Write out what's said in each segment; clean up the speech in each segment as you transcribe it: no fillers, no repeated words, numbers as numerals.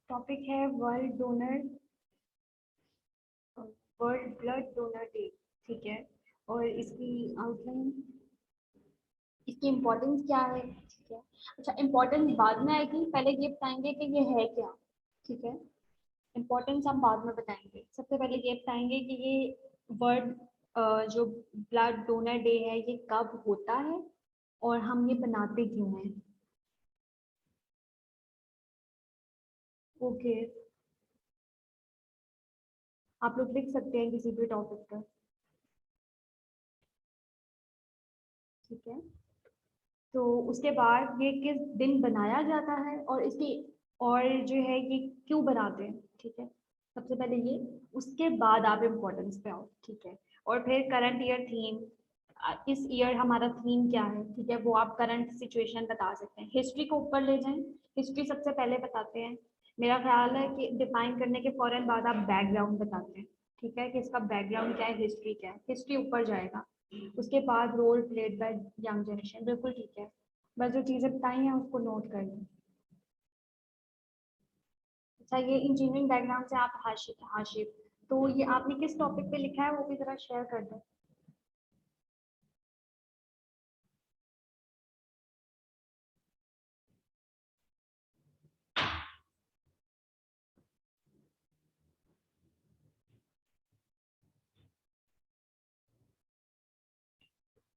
Topic है world blood donor day. ठीक है, और इसकी आउटलाइन, इसकी इम्पोर्टेंस क्या है। ठीक है, अच्छा इम्पोर्टेंस बाद में आएगी, पहले ये बताएंगे कि ये है क्या। ठीक है, इम्पोर्टेंस हम बाद में बताएंगे। सबसे पहले ये बताएंगे कि ये वर्ल्ड जो ब्लड डोनर डे है ये कब होता है और हम ये बनाते क्यों हैं। ओके, आप लोग लिख सकते हैं किसी भी टॉपिक पर। ठीक है, तो उसके बाद ये किस दिन बनाया जाता है और इसकी, और जो है ये क्यों बनाते हैं। ठीक है, सबसे पहले ये, उसके बाद आप इम्पोर्टेंस पे आओ। ठीक है, और फिर करंट ईयर थीम, इस ईयर हमारा थीम क्या है। ठीक है, वो आप करंट सिचुएशन बता सकते हैं। हिस्ट्री को ऊपर ले जाएं, हिस्ट्री सबसे पहले बताते हैं। मेरा ख्याल है कि डिफाइन करने के फौरन बाद आप बैकग्राउंड बताते हैं। ठीक है, कि इसका बैकग्राउंड क्या है, हिस्ट्री क्या है, हिस्ट्री ऊपर जाएगा। उसके बाद role played by young generation, बिल्कुल ठीक है। बस जो चीज़ें बताई हैं उसको नोट कर लें। अच्छा, ये इंजीनियरिंग बैकग्राउंड से आप हाशिफ हाशिफ, तो ये आपने किस टॉपिक पे लिखा है वो भी ज़रा शेयर कर दें।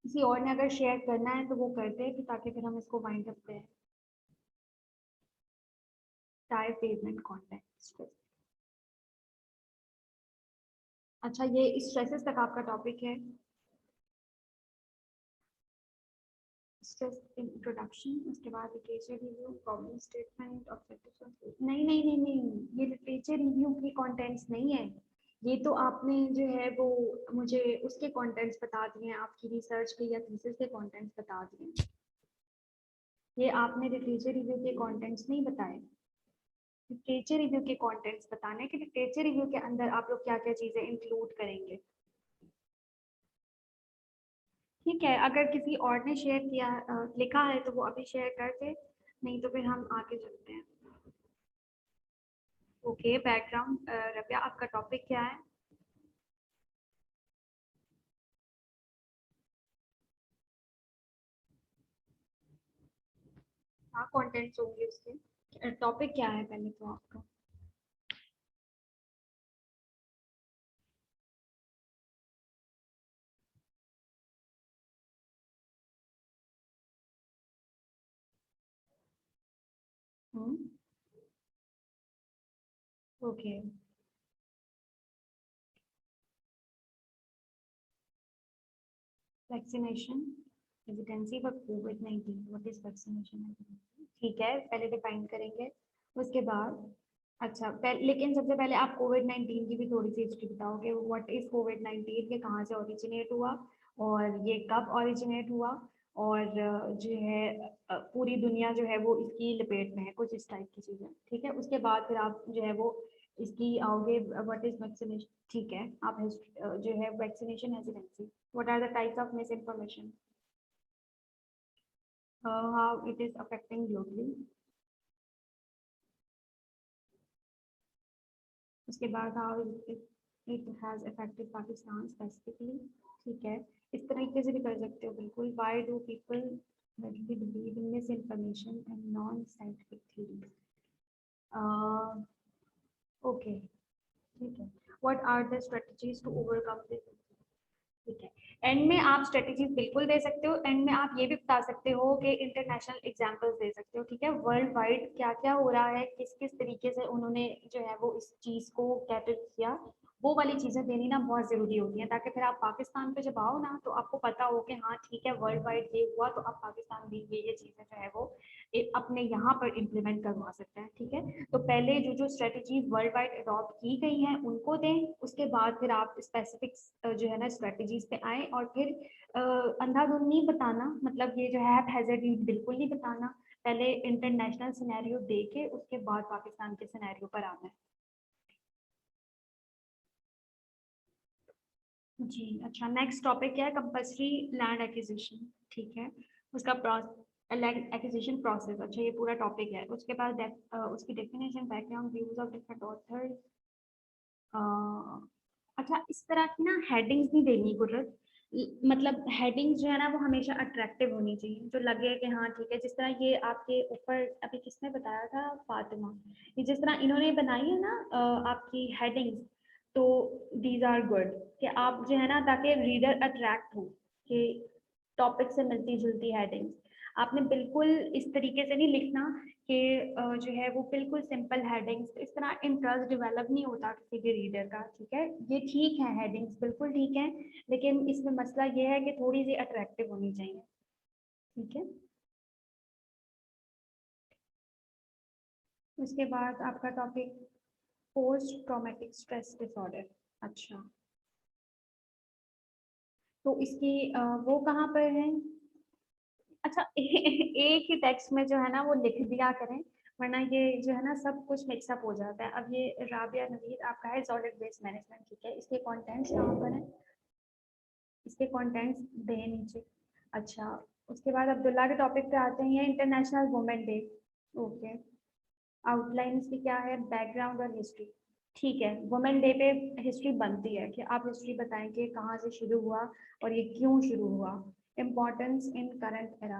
किसी और ने अगर शेयर करना है तो वो कर दे, कि ताकि फिर हम इसको वाइंड अप करें। Tyre pavement contact. अच्छा, ये स्ट्रेसेस तक आपका टॉपिक है। स्ट्रेस इंट्रोडक्शन, उसके बाद literature review, problem statement, objective. नहीं नहीं नहीं नहीं, ये लिटरेचर रिव्यू की कंटेंट्स नहीं है। ये तो आपने जो है वो मुझे उसके कंटेंट्स बता दिए हैं, आपकी रिसर्च के या थीसिस के कंटेंट्स बता दिए हैं। ये आपने लिटरेचर रिव्यू के कंटेंट्स नहीं बताए। लिटरेचर रिव्यू के कंटेंट्स बताने कि लिटरेचर रिव्यू के अंदर आप लोग क्या क्या चीजें इंक्लूड करेंगे। ठीक है, अगर किसी और ने शेयर किया लिखा है तो वो अभी शेयर कर दे, नहीं तो फिर हम आगे चलते हैं। ओके, बैकग्राउंड, रबिया आपका टॉपिक क्या है। हाँ, कंटेंट्स होंगे उसके। टॉपिक क्या है पहले तो आपका। ओके, वैक्सीनेशन एविडेंसी फॉर कोविड-19, व्हाट इज वैक्सीनेशन एविडेंसी। ठीक है, पहले डिफाइन करेंगे। उसके बाद, अच्छा लेकिन सबसे पहले आप कोविड-19 की भी थोड़ी सी हिस्ट्री बताओगे। व्हाट इज कोविड-19, ये कहाँ से ओरिजिनेट हुआ और ये कब ओरिजिनेट हुआ, और जो है पूरी दुनिया जो है वो इसकी लपेट में है, कुछ इस टाइप की चीज़ें। ठीक है, उसके बाद फिर आप जो है वो इसकी आओगे, व्हाट इज वैक्सीनेशन। ठीक है, आप जो है vaccination hesitancy, what are the types of misinformation, how it is affecting globally. उसके बाद how it has affected Pakistan specifically. ठीक है, इस तरीके से भी कर सकते हो बिल्कुल। Why do people believe in misinformation and non scientific theories. Okay, ठीक है, what are the strategies to overcome this. ठीक है, एंड में आप स्ट्रेटेजीज बिल्कुल दे सकते हो। एंड में आप ये भी बता सकते हो कि इंटरनेशनल एग्जांपल्स दे सकते हो। ठीक है, वर्ल्ड वाइड क्या क्या हो रहा है, किस किस तरीके से उन्होंने जो है वो इस चीज को कैटर किया, वो वाली चीजें देनी ना बहुत जरूरी होती है, ताकि फिर आप पाकिस्तान पे जब आओ ना तो आपको पता हो कि हाँ ठीक है वर्ल्ड वाइड ये हुआ, तो अब पाकिस्तान भी ये चीजें जो है वो अपने यहाँ पर इम्प्लीमेंट करवा सकते हैं। ठीक है, तो पहले जो जो स्ट्रेटजीज वर्ल्ड वाइड अडॉप्ट की गई हैं उनको दें, उसके बाद फिर आप स्पेसिफिक जो है ना स्ट्रेटजीज पे आए, और फिर अंधाधुंध नहीं बताना, मतलब ये जो है हैजर्ड बिल्कुल नहीं बताना। पहले इंटरनेशनल सिनेरियो दे के उसके बाद पाकिस्तान के सिनेरियो पर आना है। जी, अच्छा नेक्स्ट टॉपिक क्या है, कंपल्सरी लैंड एक्विजिशन। ठीक है, उसका एक्विजिशन प्रोसेस, अच्छा ये पूरा टॉपिक है। उसके बाद उसकी definition, background, views of different authors. अच्छा, इस तरह की ना हेडिंग्स नहीं देनी गुरर, मतलब हेडिंग्स जो है ना वो हमेशा अट्रैक्टिव होनी चाहिए, जो लगे कि हाँ ठीक है। जिस तरह ये आपके ऊपर अभी किसने बताया था, फातिमा, ये जिस तरह इन्होंने बनाई है ना आपकी हेडिंग्स, तो दीज आर गुड कि आप जो है ना, ताकि रीडर अट्रैक्ट हो कि टॉपिक से मिलती जुलती हेडिंग्स। आपने बिल्कुल इस तरीके से नहीं लिखना कि जो है वो बिल्कुल सिंपल हेडिंग्स, इस तरह इंटरेस्ट डेवलप नहीं होता किसी भी रीडर का। ठीक है, ये ठीक है, हेडिंग्स बिल्कुल ठीक है, लेकिन इसमें मसला ये है कि थोड़ी सी अट्रैक्टिव होनी चाहिए। ठीक है, उसके बाद आपका topic post traumatic stress disorder. अच्छा, तो इसकी वो कहाँ पर है? अच्छा एक ही टेक्स्ट में जो है ना वो लिख दिया करें, वरना ये जो है ना सब कुछ मिक्सअप हो जाता है। अब ये राबिया नवीद आपका है सॉलिड वेस्ट मैनेजमेंट, ठीक है, इसके कंटेंट्स कहाँ पर हैं? इसके कंटेंट्स दे नीचे। अच्छा, उसके बाद अब्दुल्ला के टॉपिक पे आते हैं, international women day. Okay, outline इसकी क्या है, बैकग्राउंड और हिस्ट्री। ठीक है, वुमेन डे पे हिस्ट्री बनती है कि आप हिस्ट्री बताएं कि कहाँ से शुरू हुआ और ये क्यों शुरू हुआ। इम्पोर्टेंस इन करंट एरा,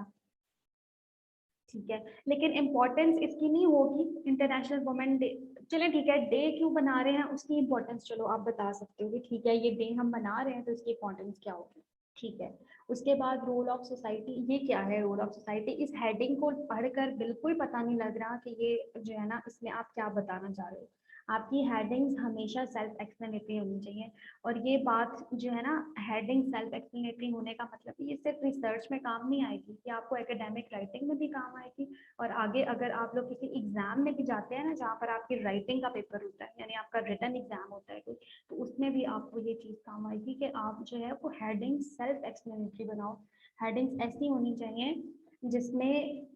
ठीक है, लेकिन इम्पोर्टेंस इसकी नहीं होगी इंटरनेशनल वुमेन डे। चले ठीक है, डे क्यों बना रहे हैं उसकी इम्पोर्टेंस चलो आप बता सकते हो कि ठीक है ये डे हम मना रहे हैं तो इसकी इम्पोर्टेंस क्या होगी। ठीक है, उसके बाद रोल ऑफ सोसाइटी, ये क्या है रोल ऑफ सोसाइटी? इस हेडिंग को पढ़कर बिल्कुल पता नहीं लग रहा कि ये जो है ना इसमें आप क्या बताना चाह रहे हो। आपकी हेडिंग्स हमेशा सेल्फ एक्सप्लेनेटरी होनी चाहिए। और ये बात जो है ना, हेडिंग सेल्फ एक्सप्लेनेटरी होने का मतलब ये सिर्फ रिसर्च में काम नहीं आएगी, ये आपको एकेडमिक राइटिंग में भी काम आएगी। और आगे अगर आप लोग किसी एग्जाम में भी जाते हैं ना, जहाँ पर आपकी राइटिंग का पेपर होता है, यानी आपका रिटन एग्जाम होता है कोई, तो उसमें भी आपको ये चीज़ काम आएगी कि आप जो है वो हेडिंग सेल्फ एक्सप्लेनेटरी बनाओ। हेडिंग्स ऐसी होनी चाहिए जिसमें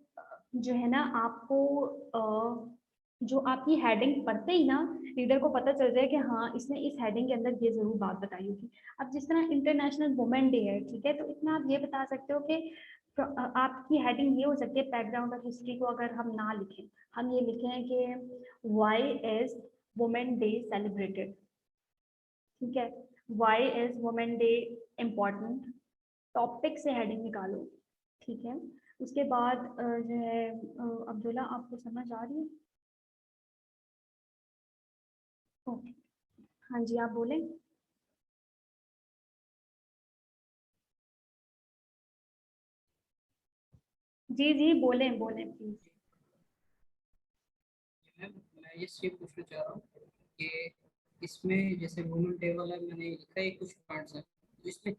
जो है ना आपको जो आपकी हेडिंग पढ़ते ही ना रीडर को पता चल जाए कि हाँ इसने इस हेडिंग के अंदर ये जरूर बात बताई होगी। अब जिस तरह इंटरनेशनल वुमेन डे है, ठीक है, तो इसमें आप ये बता सकते हो कि आपकी हेडिंग ये हो सकती है, बैकग्राउंड और हिस्ट्री को अगर हम ना लिखें, हम ये लिखें कि why is women day celebrated. ठीक है, why is women day important, topic से हेडिंग निकालो। ठीक है, उसके बाद जो है अब्दुल्ला आपको समझ आ रही है? ओके, हाँ जी आप बोलें। जी जी बोलें बोलें प्लीज। मैम, मैं ये पूछना चाह रहा हूँ कि इसमें जैसे वुमेन डे वाला मैंने लिखा है कुछ पॉइंट्स हैं, तो इसमें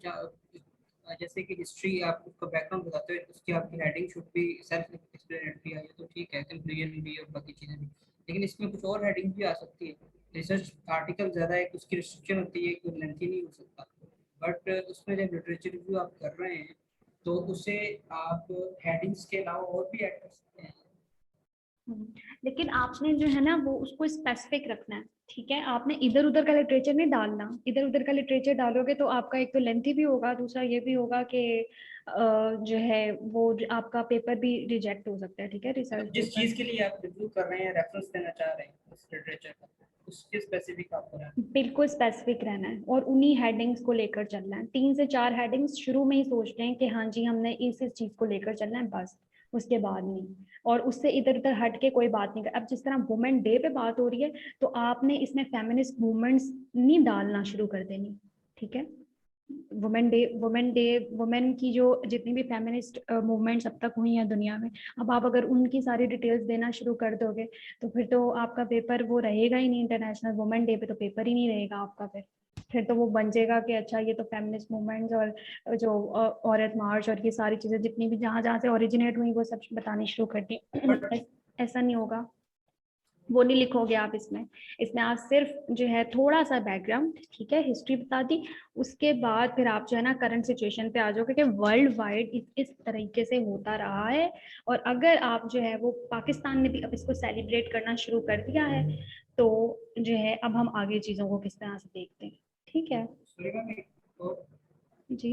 जैसे कि हिस्ट्री आप उसका बैकग्राउंड बताते हो, उसकी आपकी हेडिंग शुड भी सेल्फ एक्सप्लेनेटरी है, तो ठीक है, कंक्लूजन भी और बाकी चीज़ें भी। लेकिन इसमें कुछ और हेडिंग भी आ सकती है। रिसर्च आर्टिकल ज़्यादा है, उसकी रिस्ट्रिक्शन होती है कि लेंथी नहीं हो सकता, बट उसमें जब लिटरेचर रिव्यू आप कर रहे हैं तो उसे आप हेडिंग्स के अलावा और भी ऐड कर सकते हैं। लेकिन आपने जो है ना वो उसको स्पेसिफिक रखना है। ठीक है, आपने इधर उधर का लिटरेचर नहीं डालना, इधर उधर का लिटरेचर डालोगे तो आपका एक तो लेंथी भी होगा, दूसरा ये भी होगा कि जो है वो आपका पेपर भी रिजेक्ट हो सकता है। ठीक है, रिसर्च मतलब जिस पेपर चीज के लिए आप रिव्यू कर रहे हैं, रेफरेंस देना चाह रहे हैं उस लिटरेचर का, उसके स्पेसिफिक आपको रहना बिल्कुल स्पेसिफिक रहना है और उन्हीं हेडिंग्स को लेकर चलना है। 3 से 4 हेडिंग्स शुरू में ही सोच लें कि हाँ जी हमने इस चीज को लेकर चलना है बस, उसके बाद नहीं। और उससे इधर उधर हट के कोई बात नहीं कर। अब जिस तरह वुमेन डे पे बात हो रही है तो आपने इसमें फेमिनिस्ट मूवमेंट्स नहीं डालना शुरू कर देनी। ठीक है, वुमेन डे वुमेन की जो जितनी भी फेमिनिस्ट मूवमेंट्स अब तक हुई हैं दुनिया में, अब आप अगर उनकी सारी डिटेल्स देना शुरू कर दोगे तो फिर तो आपका पेपर वो रहेगा ही नहीं, इंटरनेशनल वुमेन डे पे तो पेपर ही नहीं रहेगा आपका। फिर तो वो बन जाएगा कि अच्छा ये तो फेमिनिस्ट मूवमेंट्स और जो औरत मार्च और ये सारी चीजें जितनी भी जहाँ जहाँ से ओरिजिनेट हुई वो सब बतानी शुरू कर दी। बट ऐसा नहीं होगा, वो नहीं लिखोगे आप इसमें। इसमें आप सिर्फ जो है थोड़ा सा बैकग्राउंड, ठीक है, हिस्ट्री बता दी। उसके बाद फिर आप जो है ना करंट सिचुएशन पे आ जाओगे कि वर्ल्ड वाइड इस तरीके से होता रहा है, और अगर आप जो है वो पाकिस्तान ने भी अब इसको सेलिब्रेट करना शुरू कर दिया है, तो जो है अब हम आगे चीज़ों को किस तरह से देखते हैं। ठीक है सुनेगा नहीं तो जी।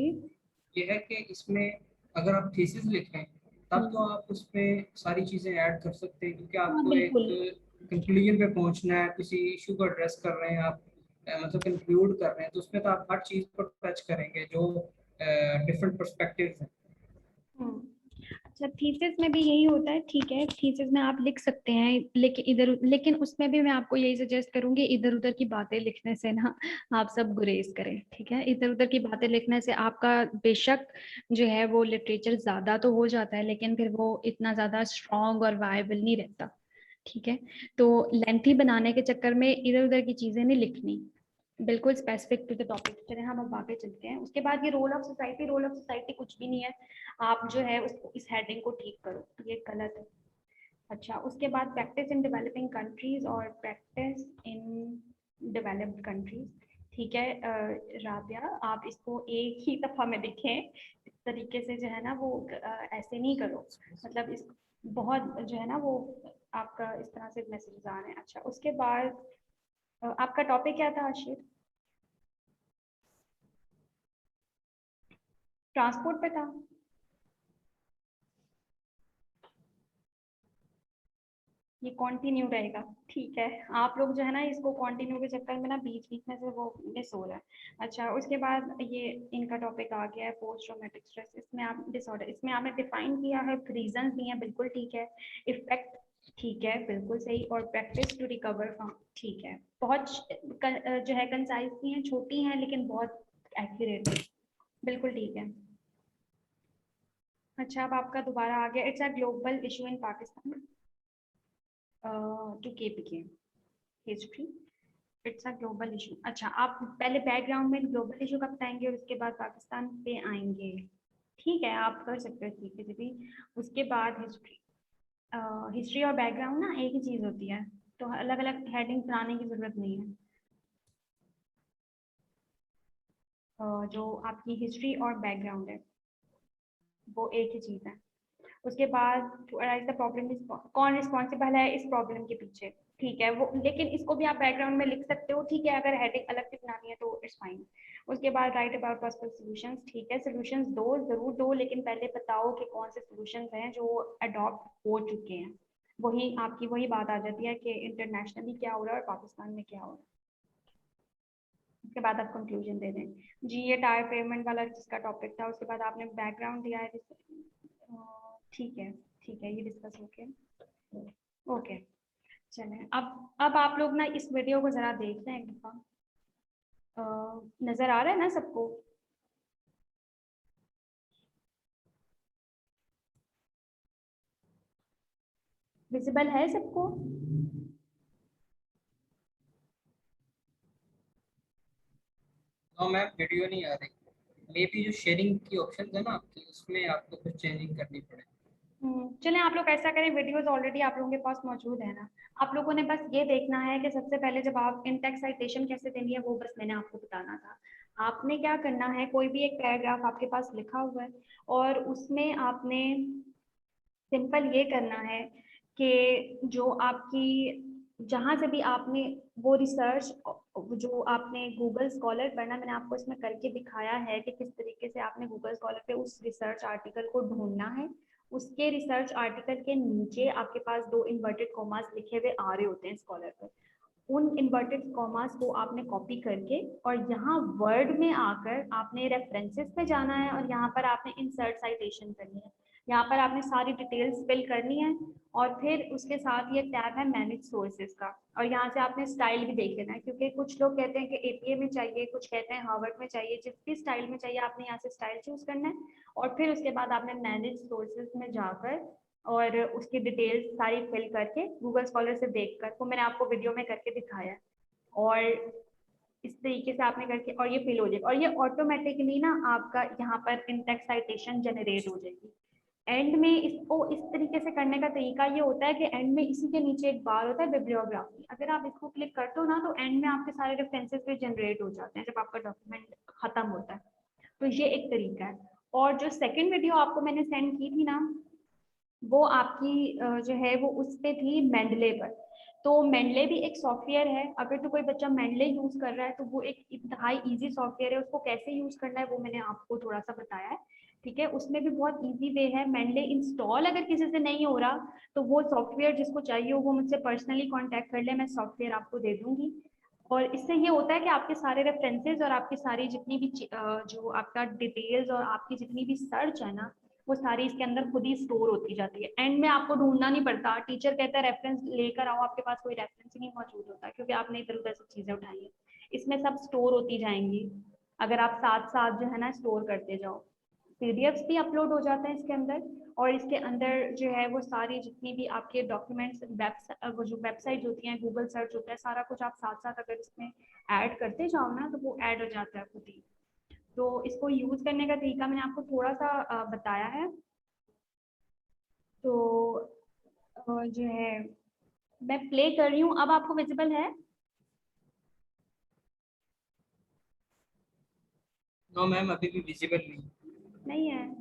ये है कि इसमें अगर आप थीसिस लिखें तब तो आप उसमें सारी चीजें ऐड कर सकते हैं, क्योंकि हाँ आपको एक बिल्कुल। कंक्लूजन पे पहुंचना है, किसी इशू को एड्रेस कर रहे हैं आप, मतलब कंक्लूड कर रहे हैं, तो उसमें तो आप हर चीज को टच करेंगे जो डिफरेंट पर्सपेक्टिव्स हैं। हम्म। अच्छा, थीसिस में भी यही होता है, ठीक है, थीसिस में आप लिख सकते हैं, लेकिन उसमें भी मैं आपको यही सजेस्ट करूंगी, इधर उधर की बातें लिखने से ना आप सब गुरेज करें, ठीक है। इधर उधर की बातें लिखने से आपका बेशक जो है वो लिटरेचर ज्यादा तो हो जाता है, लेकिन फिर वो इतना ज्यादा स्ट्रॉन्ग और वायबल नहीं रहता, ठीक है। तो लेंथी बनाने के चक्कर में इधर उधर की चीजें नहीं लिखनी, बिल्कुल स्पेसिफिक टू द टॉपिक। चलिए हम अब आगे चलते हैं। उसके बाद ये role of society, role of society कुछ भी नहीं है, आप जो है उसको, इस हेडिंग को ठीक करो, ये गलत है। अच्छा, उसके बाद प्रैक्टिस इन डेवलपिंग कंट्रीज और प्रैक्टिस इन डेवलप्ड कंट्रीज, ठीक है। राबिया, आप इसको एक ही दफा में लिखें, इस तरीके से जो है ना वो ऐसे नहीं करो, मतलब इस बहुत जो है ना वो आपका इस तरह से मैसेज आ रहे हैं। अच्छा, उसके बाद आपका टॉपिक क्या था आशीष? ट्रांसपोर्ट पे था। ये कंटिन्यू रहेगा, ठीक है। आप लोग जो है ना इसको कंटिन्यू के चक्कर में ना बीच बीच में से वो मिस हो रहा है। अच्छा, उसके बाद ये इनका टॉपिक आ गया है पोस्ट ट्रॉमेटिक स्ट्रेस, इसमें आप डिसऑर्डर, इसमें आपने डिफाइन किया है, रीजन भी है, बिल्कुल ठीक है। इफेक्ट, ठीक है, बिल्कुल सही। और प्रैक्टिस टू रिकवर फ्रॉम, ठीक है। बहुत जो है कंसाइज भी हैं, छोटी हैं, लेकिन बहुत एक्यूरेट है, बिल्कुल ठीक है। अच्छा, अब आपका दोबारा आ गया, it's a global issue in Pakistan to KPK history, it's a global issue. अच्छा, आप पहले बैकग्राउंड में ग्लोबल इशू का बताएंगे और उसके बाद पाकिस्तान पे आएंगे, ठीक है, आप कर सकते हो इस तरीके से भी। उसके बाद हिस्ट्री, हिस्ट्री और बैकग्राउंड ना एक ही चीज होती है, तो अलग अलग हेडिंग बनाने की जरूरत नहीं है। जो आपकी हिस्ट्री और बैकग्राउंड है वो एक ही चीज है। उसके बाद to arise the problem is, कौन रिस्पॉन्सिबल है इस प्रॉब्लम के पीछे, ठीक है वो, लेकिन इसको भी आप बैकग्राउंड में लिख सकते हो, ठीक है, अगर हेडिंग अलग से बनानी है तो इट्स फाइन। उसके बाद राइट अबाउट पॉसिबल सॉल्यूशंस, ठीक है, सॉल्यूशंस दो, जरूर दो, लेकिन पहले बताओ कि कौन से सॉल्यूशंस हैं जो अडॉप्ट हो चुके हैं। वही आपकी वही बात आ जाती है कि इंटरनेशनली क्या हो रहा है और पाकिस्तान में क्या हो रहा है। उसके बाद आप कंक्लूजन दे दें जी। ये टायर पेमेंट वाला जिसका टॉपिक था, उसके बाद आपने बैकग्राउंड दिया है, ठीक है, ठीक है, ये डिस्कस हो गया, ओके। चलें, अब आप लोग ना इस वीडियो को जरा देख लें एक दफा, नजर आ रहा है ना सबको? विजिबल है सबको? नो मैम, वीडियो नहीं आ रही। मे बी जो शेयरिंग की ऑप्शन है ना आपकी, उसमें आपको कुछ चेंजिंग करनी पड़े। चलें, आप लोग ऐसा करें, वीडियोस ऑलरेडी आप लोगों के पास मौजूद है ना, आप लोगों ने बस ये देखना है कि सबसे पहले जब आप इन टेक्स्ट साइटेशन कैसे देनी है वो बस मैंने आपको बताना था। आपने क्या करना है, कोई भी एक पैराग्राफ आपके पास लिखा हुआ है और उसमें आपने सिंपल ये करना है कि जो आपकी, जहाँ से भी आपने वो रिसर्च, जो आपने गूगल स्कॉलर पढ़ना, मैंने आपको इसमें करके दिखाया है कि किस तरीके से आपने गूगल स्कॉलर पे उस रिसर्च आर्टिकल को ढूंढना है। उसके रिसर्च आर्टिकल के नीचे आपके पास दो इन्वर्टेड कॉमास लिखे हुए आ रहे होते हैं स्कॉलर पर, उन इन्वर्टेड कॉमास को आपने कॉपी करके और यहाँ वर्ड में आकर आपने रेफरेंसेस पे जाना है और यहाँ पर आपने इंसर्ट साइटेशन करनी है। यहाँ पर आपने सारी डिटेल्स फिल करनी है और फिर उसके साथ ये टैब है मैनेज सोर्सेज का, और यहाँ से आपने स्टाइल भी देख लेना है, क्योंकि कुछ लोग कहते हैं कि एपीए में चाहिए, कुछ कहते हैं हार्वर्ड में चाहिए, जिस भी स्टाइल में चाहिए आपने यहाँ से स्टाइल चूज करना है। और फिर उसके बाद आपने मैनेज सोर्सेज में जाकर और उसकी डिटेल्स सारी फिल करके गूगल स्कॉलर से देखकर, वो मैंने आपको वीडियो में करके दिखाया है, और इस तरीके से आपने करके और ये फिल हो जाएगा और ये ऑटोमेटिकली ना आपका यहाँ पर इंटेक्स साइटेशन जनरेट हो जाएगी। एंड में इसको इस तरीके से करने का तरीका ये होता है कि एंड में इसी के नीचे एक बार होता है बिब्लियोग्राफी, अगर आप इसको क्लिक करते हो ना तो एंड में आपके सारे रेफरेंसेस भी जनरेट हो जाते हैं जब आपका डॉक्यूमेंट खत्म होता है। तो ये एक तरीका है। और जो सेकंड वीडियो आपको मैंने सेंड की थी ना, वो आपकी जो है वो उस पे थी मेंडले पर। तो मेंडले भी एक सॉफ्टवेयर है, अगर तो कोई बच्चा मेंडले यूज कर रहा है तो वो एक इंतहाई इजी सॉफ्टवेयर है, उसको कैसे यूज करना है वो मैंने आपको थोड़ा सा बताया है। ठीक है, उसमें भी बहुत इजी वे है। मेंडले इंस्टॉल अगर किसी से नहीं हो रहा तो वो सॉफ्टवेयर जिसको चाहिए हो वो मुझसे पर्सनली कांटेक्ट कर ले, मैं सॉफ्टवेयर आपको दे दूंगी। और इससे ये होता है कि आपके सारे रेफरेंसेस और आपकी सारी जितनी भी जो आपका डिटेल्स और आपकी जितनी भी सर्च है ना, वो सारी इसके अंदर खुद ही स्टोर होती जाती है। एंड में आपको ढूंढना नहीं पड़ता। टीचर कहता है रेफरेंस लेकर आओ, आपके पास कोई रेफरेंस ही नहीं मौजूद होता क्योंकि आपने इधर उधर से चीजें उठाई है। इसमें सब स्टोर होती जाएंगी अगर आप साथ साथ जो है ना स्टोर करते जाओ। पीडीएफ्स भी अपलोड हो जाते हैं इसके अंदर। और इसके अंदर जो है वो सारी जितनी भी आपके डॉक्यूमेंट्स वो जो वेबसाइट होती हैं, गूगल सर्च होता है, सारा कुछ आप साथ साथ अगर इसमें ऐड करते जाओ ना तो वो ऐड हो जाता है खुद ही। तो इसको यूज करने का तरीका मैंने आपको थोड़ा सा बताया है। तो जो है मैं प्ले कर रही हूँ, अब आपको विजिबल है? नो मैम, अभी भी विजिबल नहीं। नहीं है?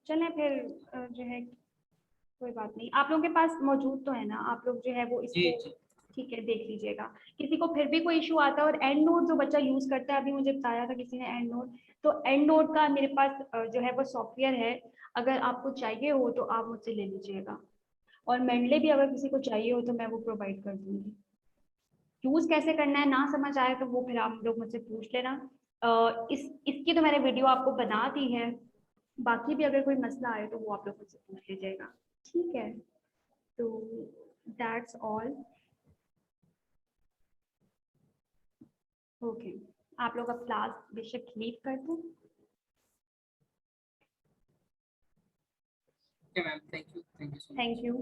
चलें फिर जो है कोई बात नहीं, आप लोगों के पास मौजूद तो है ना, आप लोग जो है वो जी इसको जी। ठीक है देख लीजिएगा। किसी को फिर भी कोई इशू आता है, और एंड नोट जो बच्चा यूज करता है, अभी मुझे बताया था किसी ने एंड नोट, तो एंड नोट का मेरे पास जो है वो सॉफ्टवेयर है। अगर आपको चाहिए हो तो आप मुझसे ले लीजिएगा। और मेंडले भी अगर किसी को चाहिए हो तो मैं वो प्रोवाइड कर दूंगी। यूज कैसे करना है ना समझ आए तो वो फिर आप लोग मुझसे पूछ लेना। इसकी तो मैंने वीडियो आपको बना दी है। बाकी भी अगर कोई मसला आए तो वो आप लोग मुझसे पूछ लीजिएगा। ठीक है, तो दैट्स ऑल। ओके, आप लोग अब क्लास बेशक लीव कर दो। Okay ma'am, thank you so much. Thank you.